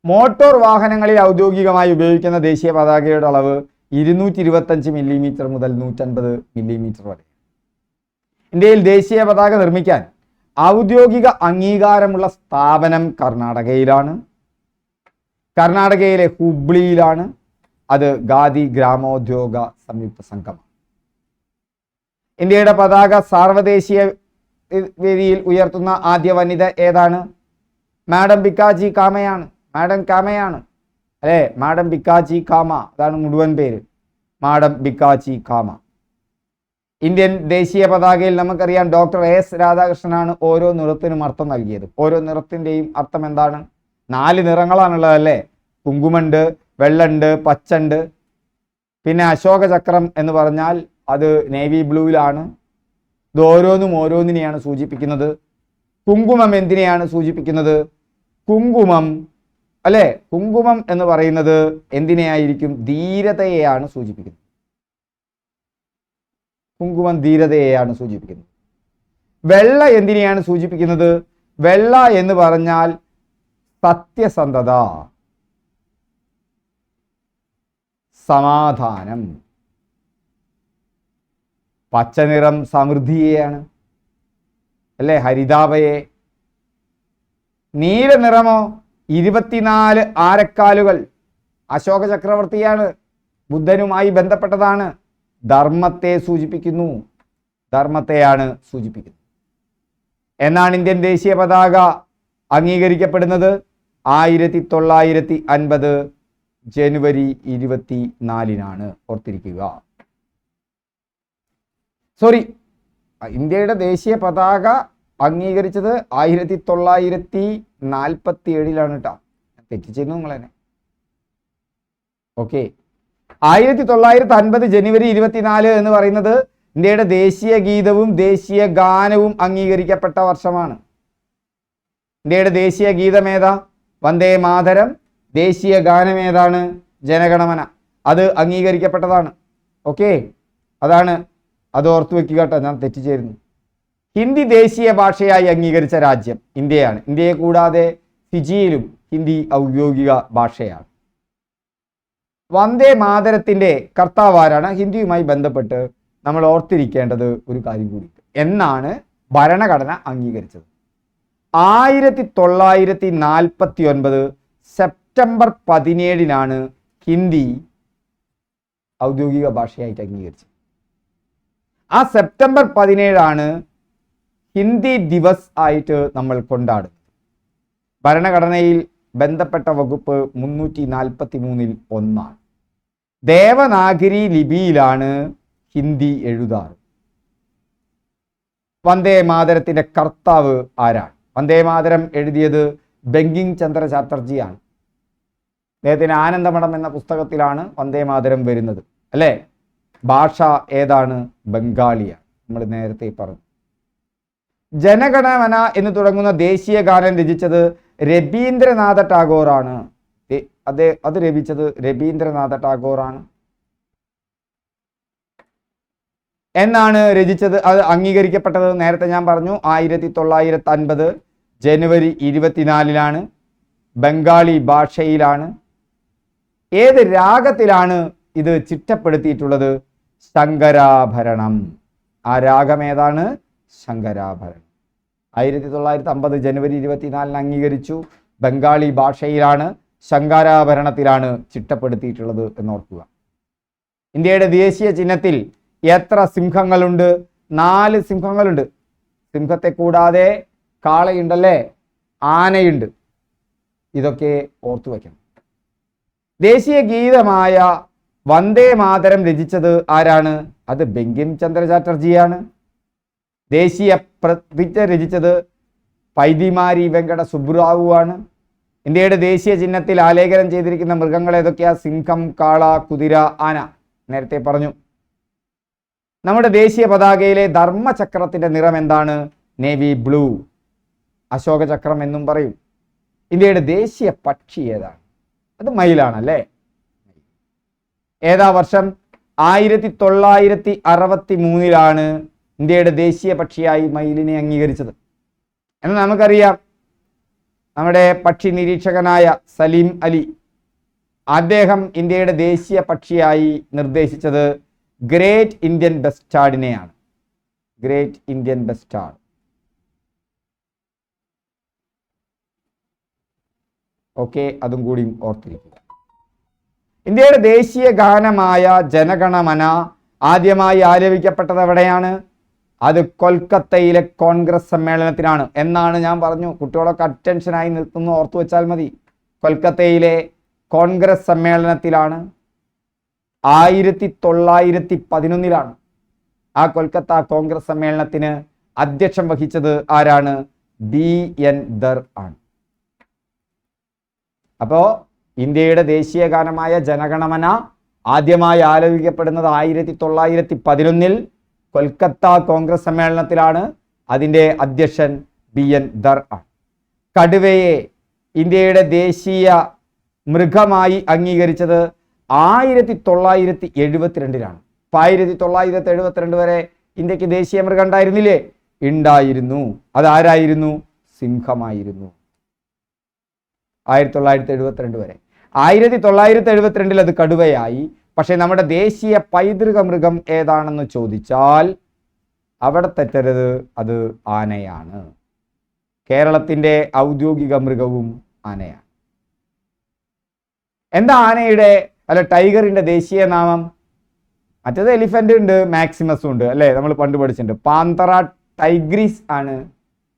Speaker 1: മോട്ടോർ വാഹനങ്ങളിൽ ഔദ്യോഗികമായി ഉപയോഗിക്കുന്ന ദേശീയ പതാകയുടെ അളവ് 225 മില്ലിമീറ്റർ മുതൽ 150 മില്ലിമീറ്റർ വരെ. ഇന്ത്യയിൽ ദേശീയ പതാക നിർമ്മിക്കാൻ ഔദ്യോഗിക അംഗീകാരമുള്ള സ്ഥാപനം കർണാടകയിലാണ്. കർണാടകയിലെ ഹുബ്ലിയിലാണ്. അത് ഖാദി ഗ്രാമോദ്യോഗ സംയുക്ത സംഘമാണ്. ഇന്ത്യയുടെ പതാക സാർവദേശീയ വേദിയിൽ ഉയർത്തുന്ന ആദ്യ വനിത ഏതാണ്? മാഡം ബിക്കാജി കാമയാണ്. മാഡം കാമയാണ് അല്ലേ? മാഡം ബിക്കാജി കാമ, അതാണ് മുഴുവൻ പേര്. മാഡം ബിക്കാജി കാമ. ഇന്ത്യൻ ദേശീയ പതാകയിൽ നമുക്കറിയാം ഡോക്ടർ എസ് രാധാകൃഷ്ണനാണ് ഓരോ നിറത്തിനും അർത്ഥം നൽകിയത്. ഓരോ നിറത്തിൻ്റെയും അർത്ഥം എന്താണ്? 4 നിറങ്ങളാണുള്ളതല്ലേ? കുങ്കുമുണ്ട്, വെള്ളുണ്ട്, പച്ചുണ്ട്. പിന്നെ അശോക ചക്രം എന്ന് പറഞ്ഞാൽ അത് നേവി ബ്ലൂവിലാണ്. ഇത് ഓരോന്നിനെയാണ് സൂചിപ്പിക്കുന്നത്. കുങ്കുമം എന്തിനെയാണ് സൂചിപ്പിക്കുന്നത്? കുങ്കുമം അല്ലെ? കുങ്കുമം എന്ന് പറയുന്നത് എന്തിനെയായിരിക്കും? ധീരതയെയാണ് സൂചിപ്പിക്കുന്നത്. കുങ്കുമം ധീരതയെയാണ് സൂചിപ്പിക്കുന്നത്. വെള്ള എന്തിനെയാണ് സൂചിപ്പിക്കുന്നത്? വെള്ള എന്ന് പറഞ്ഞാൽ സത്യസന്ധത, സമാധാനം. പച്ചനിറം സമൃദ്ധിയെയാണ്, അല്ലെ? ഹരിതാഭയെ. നീല നിറമോ? 24 ആരക്കാലുകൾ. അശോക ചക്രവർത്തിയാണ്, ബുദ്ധനുമായി ബന്ധപ്പെട്ടതാണ്. ധർമ്മത്തെ സൂചിപ്പിക്കുന്നു, ധർമ്മത്തെയാണ് സൂചിപ്പിക്കുന്നത്. എന്നാണ് ഇന്ത്യൻ ദേശീയ പതാക അംഗീകരിക്കപ്പെടുന്നത്? 1950 ജനുവരി 24 ഓർത്തിരിക്കുക. സോറി, ഇന്ത്യയുടെ ദേശീയ പതാക അംഗീകരിച്ചത് 1947 കേട്ടോ. തെറ്റിച്ചിരുന്നു നിങ്ങൾ തന്നെ. ഓക്കെ, 1950 ജനുവരി 24 എന്ന് പറയുന്നത് ഇന്ത്യയുടെ ദേശീയ ഗീതവും ദേശീയ ഗാനവും അംഗീകരിക്കപ്പെട്ട വർഷമാണ്. ഇന്ത്യയുടെ ദേശീയ ഗീതം ഏതാ? വന്ദേ മാതരം. ദേശീയ ഗാനം ഏതാണ്? ജനഗണമന. അത് അംഗീകരിക്കപ്പെട്ടതാണ്. ഓക്കെ, അതാണ്, അത് ഓർത്തു വെക്കുക കേട്ടോ, ഞാൻ തെറ്റിച്ചേരുന്നു. ഹിന്ദി ദേശീയ ഭാഷയായി അംഗീകരിച്ച രാജ്യം ഇന്ത്യയാണ്. ഇന്ത്യയെ കൂടാതെ ഫിജിയിലും ഹിന്ദി ഔദ്യോഗിക ഭാഷയാണ്. വന്ദേ മാതരത്തിന്റെ കർത്താവ് ആരാണ്? ഹിന്ദിയുമായി ബന്ധപ്പെട്ട് നമ്മൾ ഓർത്തിരിക്കേണ്ടത് ഒരു കാര്യം കൂടി. എന്നാണ് ഭരണഘടന അംഗീകരിച്ചത്? 1949 സെപ്റ്റംബർ 17 ഹിന്ദി ഔദ്യോഗിക ഭാഷയായിട്ട് അംഗീകരിച്ചത്. ആ സെപ്റ്റംബർ 17 ഹിന്ദി ദിവസ് ആയിട്ട് നമ്മൾ കൊണ്ടാടുന്നത്. ഭരണഘടനയിൽ ബന്ധപ്പെട്ട വകുപ്പ് 343 ഒന്നാണ്. ദേവനാഗരി ലിപിയിലാണ് ഹിന്ദി എഴുതാറ്. വന്ദേ മാതരത്തിന്റെ കർത്താവ് ആരാണ്? വന്ദേ മാതരം എഴുതിയത് ബങ്കിം ചന്ദ്ര ചാറ്റർജിയാണ്. അദ്ദേഹത്തിന് ആനന്ദമഠം എന്ന പുസ്തകത്തിലാണ് വന്ദേ മാതരം വരുന്നത്, അല്ലേ? ഭാഷ ഏതാണ്? ബംഗാളിയാണ്, നമ്മൾ നേരത്തെ പറഞ്ഞു. ജനഗണമന എന്ന് തുടങ്ങുന്ന ദേശീയ ഗാനം രചിച്ചത് രബീന്ദ്രനാഥ ടാഗോറാണ്. അത് രചിച്ചത് രബീന്ദ്രനാഥ ടാഗോറാണ്. എന്നാണ് രചിച്ചത്? അത് അംഗീകരിക്കപ്പെട്ടത് നേരത്തെ ഞാൻ പറഞ്ഞു 1950 ജനുവരി 24 ബംഗാളി ഭാഷയിലാണ്. ഏത് രാഗത്തിലാണ് ഇത് ചിട്ടപ്പെടുത്തിയിട്ടുള്ളത്? ശങ്കരാഭരണം. ആ രാഗം ഏതാണ്? ശങ്കരാഭരണം. 1950 ജനുവരി 24 അംഗീകരിച്ചു. ബംഗാളി ഭാഷയിലാണ്, ശങ്കരാഭരണത്തിലാണ് ചിട്ടപ്പെടുത്തിയിട്ടുള്ളത് എന്നോർക്കുക. ഇന്ത്യയുടെ ദേശീയ ചിഹ്നത്തിൽ എത്ര സിംഹങ്ങളുണ്ട്? 4 സിംഹങ്ങളുണ്ട്. സിംഹത്തെ കൂടാതെ കാളയുണ്ടല്ലേ, ആനയുണ്ട്. ഇതൊക്കെ ഓർത്തു വയ്ക്കണം. ദേശീയ ഗീതമായ വന്ദേ മാതരം രചിച്ചത് ആരാണ്? അത് ബങ്കിം ചന്ദ്ര ചാറ്റർജിയാണ്. ദേശീയ പ്രതിജ്ഞ രചിച്ചത് പൈതിമാരി വെങ്കട സുബ്ബുറാവുവാണ്. ഇന്ത്യയുടെ ദേശീയ ചിഹ്നത്തിൽ ആലേഖനം ചെയ്തിരിക്കുന്ന മൃഗങ്ങൾ ഏതൊക്കെയാ? സിംഹം, കാള, കുതിര, ആന. നേരത്തെ പറഞ്ഞു. നമ്മുടെ ദേശീയ പതാകയിലെ ധർമ്മചക്രത്തിന്റെ നിറം എന്താണ്? നേവി ബ്ലൂ, അശോക ചക്രം എന്നും പറയും. ഇന്ത്യയുടെ ദേശീയ പക്ഷി ഏതാണ്? അത് മയിലാണല്ലേ. ഏതാ വർഷം? 1963 ഇന്ത്യയുടെ ദേശീയ പക്ഷിയായി മയിലിനെ അംഗീകരിച്ചത്. എന്ന് നമുക്കറിയാം, നമ്മുടെ പക്ഷി നിരീക്ഷകനായ സലീം അലി, അദ്ദേഹം ഇന്ത്യയുടെ ദേശീയ പക്ഷിയായി നിർദ്ദേശിച്ചത് ഗ്രേറ്റ് ഇന്ത്യൻ ബസ്റ്റാർഡിനെയാണ്. Great Indian bustard. ഓക്കെ, അതും കൂടി ഓർത്തിരിക്കുക. ഇന്ത്യയുടെ ദേശീയ ഗാനമായ ജനഗണമന ആദ്യമായി ആലപിക്കപ്പെട്ടത് എവിടെയാണ്? അത് കൊൽക്കത്തയിലെ കോൺഗ്രസ് സമ്മേളനത്തിലാണ്. എന്നാണ് ഞാൻ പറഞ്ഞു. കുട്ടികളൊക്കെ അറ്റൻഷനായി നിൽക്കുന്നു, ഓർത്തു വെച്ചാൽ മതി. കൊൽക്കത്തയിലെ കോൺഗ്രസ് സമ്മേളനത്തിലാണ്. 1911 ആ കൊൽക്കത്ത കോൺഗ്രസ് സമ്മേളനത്തിന് അധ്യക്ഷം വഹിച്ചത് ആരാണ്? BN ദർ ആണ്. അപ്പോ ഇന്ത്യയുടെ ദേശീയ ഗാനമായ ജനഗണമന ആദ്യമായി ആലപിക്കപ്പെടുന്നത് 1911 കൊൽക്കത്ത കോൺഗ്രസ് സമ്മേളനത്തിലാണ്. അതിൻ്റെ അധ്യക്ഷൻ BN ദർ ആണ്. കടുവയെ ഇന്ത്യയുടെ ദേശീയ മൃഗമായി അംഗീകരിച്ചത് 1972-ലാണ്. 1972 വരെ ഇന്ത്യക്ക് ദേശീയ മൃഗം ഉണ്ടായിരുന്നില്ലേ? ഉണ്ടായിരുന്നു. അതാരായിരുന്നു? സിംഹമായിരുന്നു. 1972 വരെ. 1972 അത് കടുവയായി. പക്ഷെ നമ്മുടെ ദേശീയ പൈതൃക മൃഗം ഏതാണെന്ന് ചോദിച്ചാൽ അവിടെ തെറ്റരുത്, അത് ആനയാണ്. കേരളത്തിന്റെ ഔദ്യോഗിക മൃഗവും ആനയാണ്. എന്താ ആനയുടെ ടൈഗറിന്റെ ദേശീയ നാമം? മറ്റേത് എലിഫന്റ് ഉണ്ട്, മാക്സിമസും ഉണ്ട് അല്ലേ, നമ്മൾ പണ്ട് പഠിച്ചിട്ടുണ്ട്. പാന്തറ ടൈഗ്രിസ് ആണ്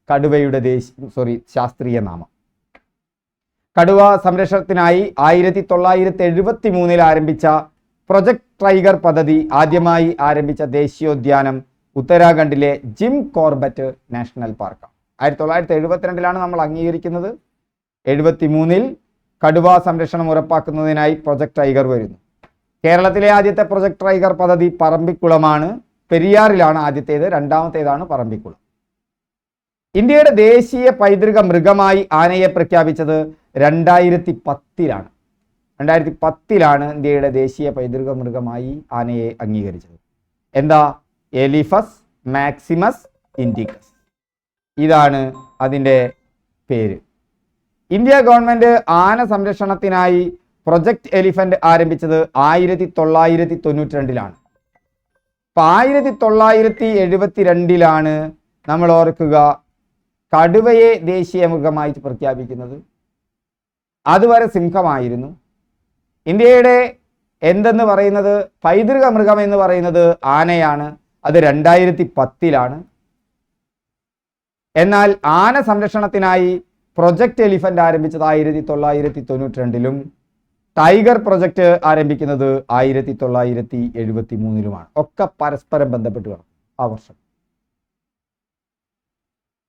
Speaker 1: കടുവയുടെ ശാസ്ത്രീയ നാമം. കടുവ സംരക്ഷണത്തിനായി 1973 ആരംഭിച്ച പ്രൊജക്ട് ടൈഗർ പദ്ധതി ആദ്യമായി ആരംഭിച്ച ദേശീയോദ്യാനം ഉത്തരാഖണ്ഡിലെ ജിം കോർബറ്റ് നാഷണൽ പാർക്കാണ്. 1972 നമ്മൾ അംഗീകരിക്കുന്നത്. 73 കടുവ സംരക്ഷണം ഉറപ്പാക്കുന്നതിനായി പ്രൊജക്ട് ടൈഗർ വരുന്നു. കേരളത്തിലെ ആദ്യത്തെ പ്രൊജക്ട് ടൈഗർ പദ്ധതി പറമ്പിക്കുളമാണ്. പെരിയാറിലാണ് ആദ്യത്തേത്, രണ്ടാമത്തേതാണ് പറമ്പിക്കുളം. ഇന്ത്യയുടെ ദേശീയ പൈതൃക മൃഗമായി ആനയെ പ്രഖ്യാപിച്ചത് 2010-ലാണ്. 2010-ലാണ് ഇന്ത്യയുടെ ദേശീയ പൈതൃക മൃഗമായി ആനയെ അംഗീകരിച്ചത്. എന്താ? Eliphaz maximus indicus. ഇതാണ് അതിൻ്റെ പേര്. ഇന്ത്യ ഗവൺമെന്റ് ആന സംരക്ഷണത്തിനായി പ്രൊജക്ട് എലിഫന്റ് ആരംഭിച്ചത് 1992-ലാണ്. 1972-ലാണ് നമ്മൾ ഓർക്കുക കടുവയെ ദേശീയ മൃഗമായി പ്രഖ്യാപിക്കുന്നത്. അതുവരെ സിംഹമായിരുന്നു. ഇന്ത്യയുടെ എന്തെന്ന് പറയുന്നത്, പൈതൃക മൃഗം എന്ന് പറയുന്നത് ആനയാണ്. അത് 2010-ലാണ്. എന്നാൽ ആന സംരക്ഷണത്തിനായി പ്രൊജക്ട് എലിഫന്റ് ആരംഭിച്ചത് 1992-ലും ടൈഗർ പ്രൊജക്ട് ആരംഭിക്കുന്നത് 1973-ലുമാണ്. ഒക്കെ പരസ്പരം ബന്ധപ്പെട്ട് കിടക്കും ആ വർഷം.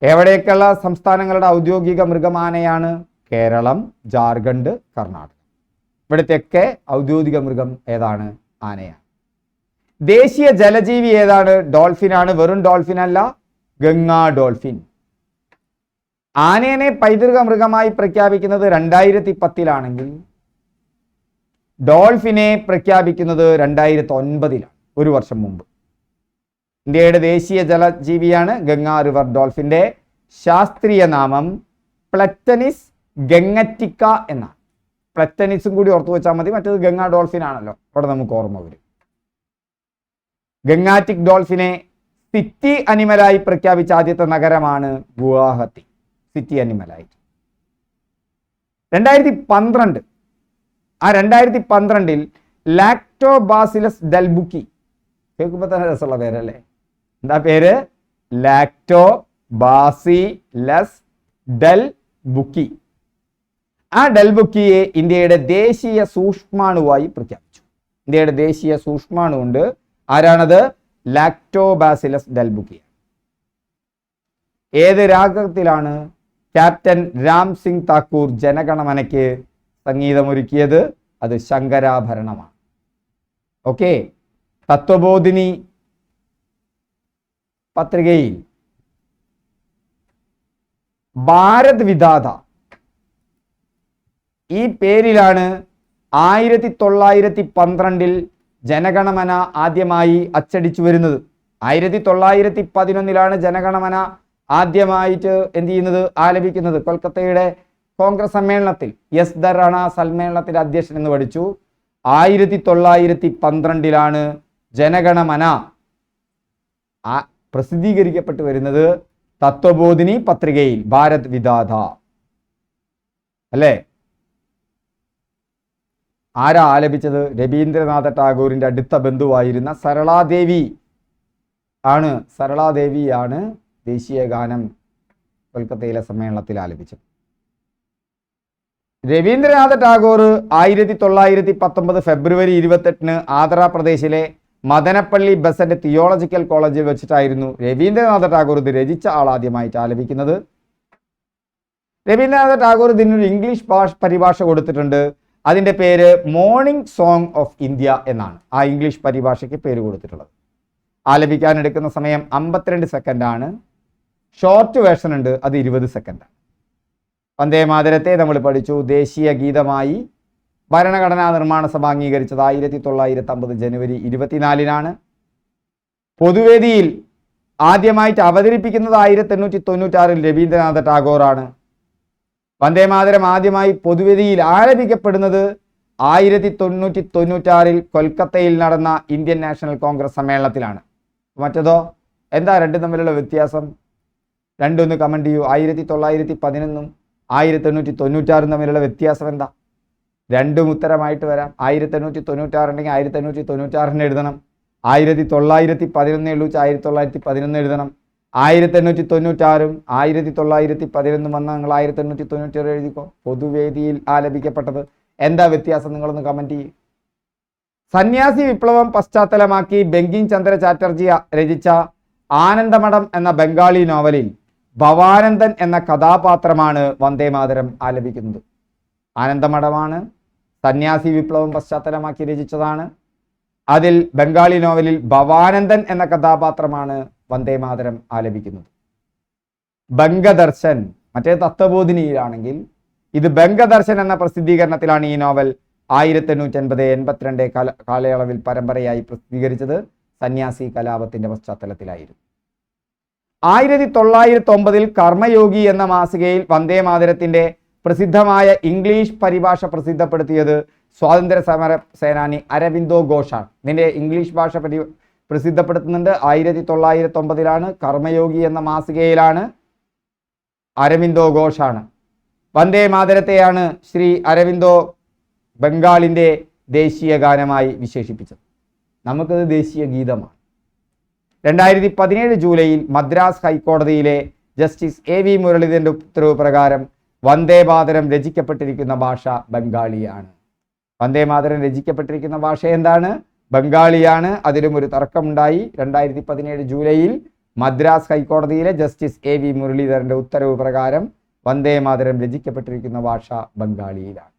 Speaker 1: എവിടെയൊക്കെയുള്ള സംസ്ഥാനങ്ങളുടെ ഔദ്യോഗിക മൃഗം ആനയാണ്? കേരളം, ജാർഖണ്ഡ്, കർണാടക. ഇവിടത്തെയൊക്കെ ഔദ്യോഗിക മൃഗം ഏതാണ്? ആനയാണ്. ദേശീയ ജലജീവി ഏതാണ്? ഡോൾഫിനാണ്. വെറും ഡോൾഫിൻ അല്ല, ഗംഗാ ഡോൾഫിൻ. ആനയെ പൈതൃക മൃഗമായി പ്രഖ്യാപിക്കുന്നത് 2010-ലാണെങ്കിൽ ഡോൾഫിനെ പ്രഖ്യാപിക്കുന്നത് 2009-ലാണ്, ഒരു വർഷം മുമ്പ്. ഇന്ത്യയുടെ ദേശീയ ജലജീവിയാണ് ഗംഗാ റിവർ ഡോൾഫിന്റെ ശാസ്ത്രീയ നാമം പ്ലറ്റനിസ് ഗംഗറ്റിക്ക എന്നാണ്. പ്ലറ്റനിസും കൂടി ഓർത്തു വെച്ചാൽ മതി, മറ്റേത് ഗംഗാ ഡോൾഫിൻ ആണല്ലോ, അവിടെ നമുക്ക് ഓർമ്മ വരും. ഗംഗാറ്റിക് ഡോൾഫിനെ സിറ്റി അനിമലായി പ്രഖ്യാപിച്ച ആദ്യത്തെ നഗരമാണ് ഗുവാഹത്തി. സിറ്റി അനിമലായി 2012. ആ 2012-ൽ ലാക്ടോബാസിലസ് ഡെൽബുക്കി, കേൾക്കുമ്പോൾ തന്നെ രസമുള്ള പേരല്ലേ? എന്താ പേര്? ലാക്ടോബാസിലസ് ഡെൽബുക്കി. ആ ഡെൽബുക്കിയെ ഇന്ത്യയുടെ ദേശീയ സൂക്ഷ്മാണുവായി പ്രഖ്യാപിച്ചു. ഇന്ത്യയുടെ ദേശീയ സൂക്ഷ്മാണുണ്ട്. ആരാണത്? ലാക്ടോബാസിലസ് ഡെൽബുക്കി. ഏത് രാഗത്തിലാണ് ക്യാപ്റ്റൻ രാം സിംഗ് താക്കൂർ ജനഗണമനയ്ക്ക് സംഗീതമൊരുക്കിയത്? അത് ശങ്കരാഭരണമാണ്. ഓക്കെ. തത്വബോധിനി പത്രികയിൽ ഭാരത് വിധാത ഈ പേരിലാണ് 1912-ൽ ജനഗണമന ആദ്യമായി അച്ചടിച്ചു വരുന്നത്. 1911-ലാണ് ജനഗണമന ആദ്യമായിട്ട് എന്ത് ചെയ്യുന്നത്? ആലപിക്കുന്നത്. കൊൽക്കത്തയുടെ കോൺഗ്രസ് സമ്മേളനത്തിൽ എസ് ദ റാണ സമ്മേളനത്തിന്റെ അധ്യക്ഷൻ എന്ന് പഠിച്ചു. 1912-ലാണ് ജനഗണമന പ്രസിദ്ധീകരിക്കപ്പെട്ടു വരുന്നത്. തത്വബോധിനി പത്രികയിൽ ഭാരത് വിധാത അല്ലേ? ആരാ ആലപിച്ചത്? രവീന്ദ്രനാഥ ടാഗോറിന്റെ അടുത്ത ബന്ധുവായിരുന്ന സരളാദേവി ആണ്. സരളാദേവിയാണ് ദേശീയ ഗാനം കൊൽക്കത്തയിലെ സമ്മേളനത്തിൽ ആലപിച്ചത്. രവീന്ദ്രനാഥ ടാഗോർ 1919 ഫെബ്രുവരി 28-ന് ആന്ധ്രാപ്രദേശിലെ മദനപ്പള്ളി ബസന്റ് തിയോളജിക്കൽ കോളേജിൽ വെച്ചിട്ടായിരുന്നു രവീന്ദ്രനാഥ ടാഗോർ ഇത് രചിച്ച ആളാദ്യമായിട്ട് ആലപിക്കുന്നത്. രവീന്ദ്രനാഥ ടാഗോർ ഇതിനൊരു ഇംഗ്ലീഷ് പരിഭാഷ കൊടുത്തിട്ടുണ്ട്. അതിൻ്റെ പേര് മോർണിംഗ് സോങ് ഓഫ് ഇന്ത്യ എന്നാണ് ആ ഇംഗ്ലീഷ് പരിഭാഷയ്ക്ക് പേര് കൊടുത്തിട്ടുള്ളത്. ആലപിക്കാൻ എടുക്കുന്ന സമയം 52 സെക്കൻഡാണ്. ഷോർട്ട് വേർഷൻ ഉണ്ട്, അത് 20 സെക്കൻഡാണ്. വന്ദേ മാതരത്തെ നമ്മൾ പഠിച്ചു. ദേശീയ ഗീതമായി ഭരണഘടനാ നിർമ്മാണ സഭ അംഗീകരിച്ചത് 1950 ജനുവരി 24-നാണ്. പൊതുവേദിയിൽ ആദ്യമായിട്ട് അവതരിപ്പിക്കുന്നത് 1896 രവീന്ദ്രനാഥ ടാഗോറാണ്. വന്ദേ മാതരം ആദ്യമായി പൊതുവേദിയിൽ ആലപിക്കപ്പെടുന്നത് 1896 കൊൽക്കത്തയിൽ നടന്ന ഇന്ത്യൻ നാഷണൽ കോൺഗ്രസ് സമ്മേളനത്തിലാണ്. മറ്റതോ എന്താ രണ്ടും തമ്മിലുള്ള വ്യത്യാസം? രണ്ടൊന്ന് കമന്റ് ചെയ്യൂ. 1911 1896 തമ്മിലുള്ള വ്യത്യാസം എന്താ? രണ്ടും ഉത്തരമായിട്ട് വരാം. 1896 ഉണ്ടെങ്കിൽ 1896 എഴുതണം. 1911 ഉള്ളൂ 1911 എഴുതണം. 1896 1911 വന്ന നിങ്ങൾ 1896 എഴുതിക്കോ. പൊതുവേദിയിൽ ആലപിക്കപ്പെട്ടത് എന്താ വ്യത്യാസം? നിങ്ങളൊന്ന് കമന്റ് ചെയ്യും. സന്യാസി വിപ്ലവം പശ്ചാത്തലമാക്കി ബങ്കിം ചന്ദ്ര ചാറ്റർജി രചിച്ച ആനന്ദമഠം എന്ന ബംഗാളി നോവലിൽ ഭവാനന്ദൻ എന്ന കഥാപാത്രമാണ് വന്ദേ മാതരം ആലപിക്കുന്നത്. ആനന്ദമഠമാണ്, സന്യാസി വിപ്ലവം പശ്ചാത്തലമാക്കി രചിച്ചതാണ്. അതിൽ ബംഗാളി നോവലിൽ ഭവാനന്ദൻ എന്ന കഥാപാത്രമാണ് വന്ദേ മാതരം ആലപിക്കുന്നത്. ബംഗദർശൻ, മറ്റേ തത്വബോധിനിയിലാണെങ്കിൽ ഇത് ബംഗദർശൻ എന്ന പ്രസിദ്ധീകരണത്തിലാണ് ഈ നോവൽ 1882 കാലയളവിൽ പരമ്പരയായി പ്രസിദ്ധീകരിച്ചത്. സന്യാസി കലാപത്തിന്റെ പശ്ചാത്തലത്തിലായിരുന്നു. 1909 കർമ്മയോഗി എന്ന മാസികയിൽ വന്ദേ മാതരത്തിന്റെ പ്രസിദ്ധമായ ഇംഗ്ലീഷ് പരിഭാഷ പ്രസിദ്ധപ്പെടുത്തിയത് സ്വാതന്ത്ര്യ സമര സേനാനി അരവിന്ദോ ഘോഷാണ്. ഇതിന്റെ ഇംഗ്ലീഷ് ഭാഷ പ്രസിദ്ധപ്പെടുത്തുന്നുണ്ട് 1909 കർമ്മയോഗി എന്ന മാസികയിലാണ്. അരവിന്ദോ ഘോഷാണ്. വന്ദേ മാതരത്തെയാണ് ശ്രീ അരവിന്ദോ ബംഗാളിന്റെ ദേശീയ ഗാനമായി വിശേഷിപ്പിച്ചത്. നമുക്കത് ദേശീയ ഗീതമാണ്. 2017 ജൂലൈയിൽ മദ്രാസ് ഹൈക്കോടതിയിലെ ജസ്റ്റിസ് AV മുരളീധരന്റെ ഉത്തരവ് പ്രകാരം വന്ദേ മാതരം രചിക്കപ്പെട്ടിരിക്കുന്ന ഭാഷ ബംഗാളിയാണ്. വന്ദേ മാതരം രചിക്കപ്പെട്ടിരിക്കുന്ന ഭാഷ എന്താണ്? ബംഗാളിയാണ്. അതിലും ഒരു തർക്കമുണ്ടായി. 2017 ജൂലൈയിൽ മദ്രാസ് ഹൈക്കോടതിയിലെ ജസ്റ്റിസ് AV മുരളീധരന്റെ ഉത്തരവ് പ്രകാരം വന്ദേ മാതരം രചിക്കപ്പെട്ടിരിക്കുന്ന ഭാഷ ബംഗാളിയിലാണ്.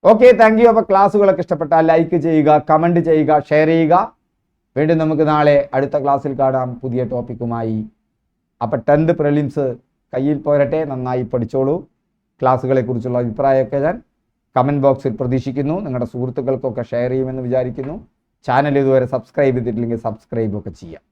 Speaker 1: Okay, thank you. അപ്പോൾ ക്ലാസ്സുകളൊക്കെ ഇഷ്ടപ്പെട്ടാൽ ലൈക്ക് ചെയ്യുക, കമന്റ് ചെയ്യുക, ഷെയർ ചെയ്യുക. വീണ്ടും നമുക്ക് നാളെ അടുത്ത ക്ലാസ്സിൽ കാണാം പുതിയ ടോപ്പിക്കുമായി. അപ്പോൾ 10th പ്രിലിംസ് കയ്യിൽ പോരട്ടെ. നന്നായി പഠിച്ചോളൂ. ക്ലാസ്സുകളെ കുറിച്ചുള്ള അഭിപ്രായമൊക്കെ ഞാൻ കമന്റ് ബോക്സിൽ പ്രതീക്ഷിക്കുന്നു. നിങ്ങളുടെ സുഹൃത്തുക്കൾക്കൊക്കെ ഷെയർ ചെയ്യുമെന്ന് വിചാരിക്കുന്നു. ചാനൽ ഇതുവരെ സബ്സ്ക്രൈബ് ചെയ്തിട്ടില്ലെങ്കിൽ സബ്സ്ക്രൈബ് ഒക്കെ ചെയ്യാം.